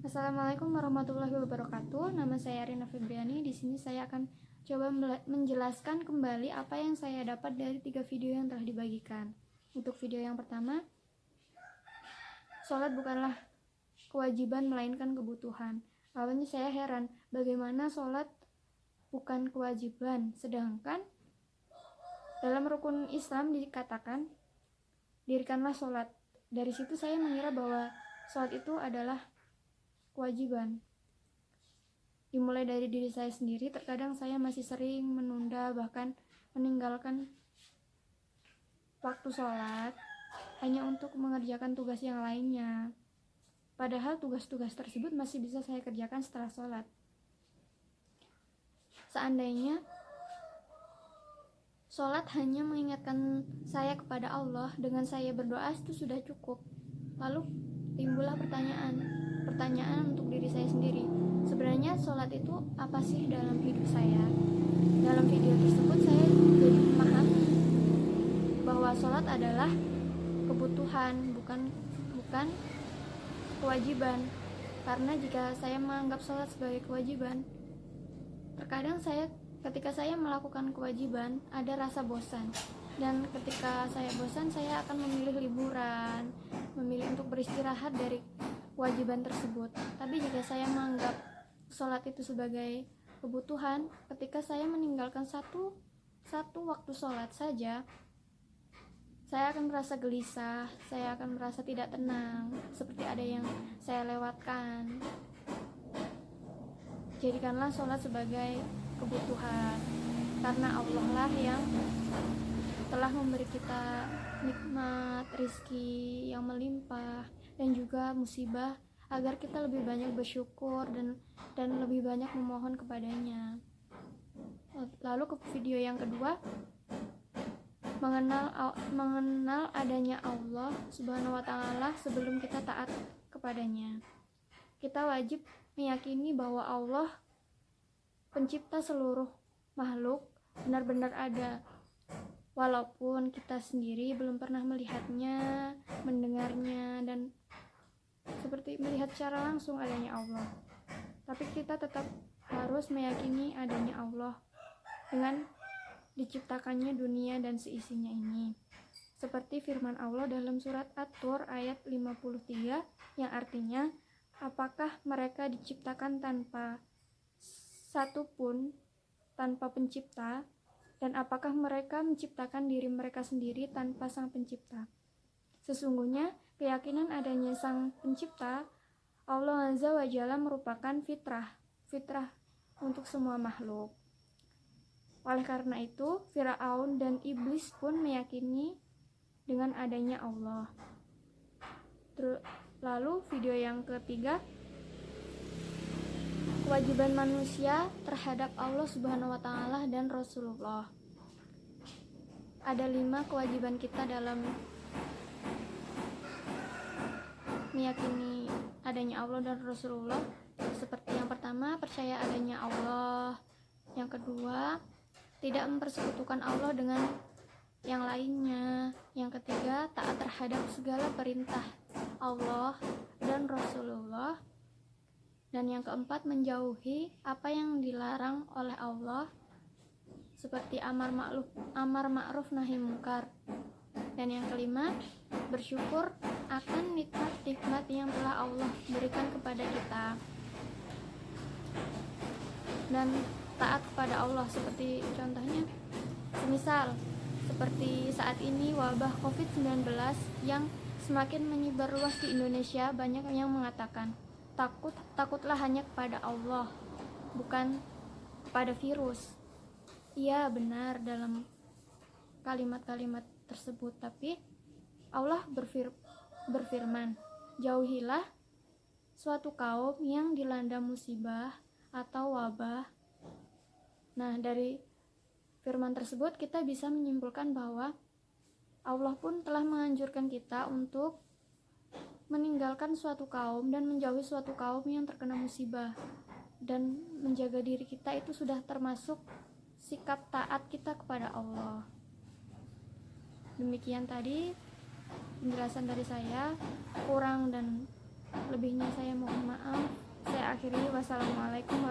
Assalamualaikum warahmatullahi wabarakatuh. Nama saya Arina Febriani. Di sini saya akan coba menjelaskan kembali apa yang saya dapat dari 3 video yang telah dibagikan. Untuk video yang pertama, sholat bukanlah kewajiban melainkan kebutuhan. Awalnya saya heran, bagaimana sholat bukan kewajiban, sedangkan dalam rukun Islam dikatakan dirikanlah sholat. Dari situ saya mengira bahwa sholat itu adalah kewajiban. Dimulai dari diri saya sendiri, terkadang saya masih sering menunda bahkan meninggalkan waktu sholat hanya untuk mengerjakan tugas yang lainnya. Padahal tugas-tugas tersebut masih bisa saya kerjakan setelah sholat. Seandainya sholat hanya mengingatkan saya kepada Allah, dengan saya berdoa itu sudah cukup. Lalu timbullah pertanyaan untuk diri saya sendiri. Sebenarnya sholat itu apa sih dalam hidup saya? Dalam video tersebut saya jadi memahami bahwa sholat adalah kebutuhan, bukan kewajiban. Karena jika saya menganggap sholat sebagai kewajiban, terkadang ketika saya melakukan kewajiban ada rasa bosan, dan ketika saya bosan saya akan memilih liburan, memilih untuk beristirahat dari kewajiban tersebut. Tapi jika saya menganggap sholat itu sebagai kebutuhan, ketika saya meninggalkan satu waktu sholat saja, saya akan merasa gelisah, saya akan merasa tidak tenang, seperti ada yang saya lewatkan. Jadikanlah sholat sebagai kebutuhan, karena Allah lah yang telah memberi kita nikmat, rizki yang melimpah, dan juga musibah, agar kita lebih banyak bersyukur dan lebih banyak memohon kepadanya. Lalu ke video yang kedua, mengenal adanya Allah Subhanahu wa Ta'ala sebelum kita taat kepadanya. Kita wajib meyakini bahwa Allah, pencipta seluruh makhluk, benar-benar ada, walaupun kita sendiri belum pernah melihatnya, mendengarnya, dan seperti melihat secara langsung adanya Allah. Tapi kita tetap harus meyakini adanya Allah dengan diciptakannya dunia dan seisinya ini. Seperti firman Allah dalam surat At-Tur ayat 53 yang artinya, apakah mereka diciptakan tanpa pencipta, dan apakah mereka menciptakan diri mereka sendiri tanpa sang pencipta? Sesungguhnya keyakinan adanya sang pencipta Allah Azza wa Jalla merupakan fitrah untuk semua makhluk. Oleh karena itu, Firaun dan Iblis pun meyakini dengan adanya Allah. Lalu video yang ketiga, kewajiban manusia terhadap Allah Subhanahu wa Ta'ala dan Rasulullah. Ada 5 kewajiban kita dalam meyakini adanya Allah dan Rasulullah. Seperti yang pertama, percaya adanya Allah. Yang kedua, tidak mempersekutukan Allah dengan yang lainnya. Yang ketiga, taat terhadap segala perintah Allah dan Rasulullah. Dan yang keempat, menjauhi apa yang dilarang oleh Allah, seperti amar ma'ruf nahi mungkar. Dan yang kelima, bersyukur akan nikmat-nikmat yang telah Allah berikan kepada kita, dan taat kepada Allah, seperti contohnya semisal seperti saat ini wabah COVID-19 yang semakin menyebar luas di Indonesia. Banyak yang mengatakan takutlah hanya kepada Allah, bukan kepada virus. Iya, benar dalam kalimat-kalimat tersebut, tapi Allah berfirman, jauhilah suatu kaum yang dilanda musibah atau wabah. Nah, dari firman tersebut kita bisa menyimpulkan bahwa Allah pun telah menganjurkan kita untuk meninggalkan suatu kaum dan menjauhi suatu kaum yang terkena musibah, dan menjaga diri kita itu sudah termasuk sikap taat kita kepada Allah. Demikian tadi penjelasan dari saya, kurang dan lebihnya saya mohon maaf. akhiri. Wassalamualaikum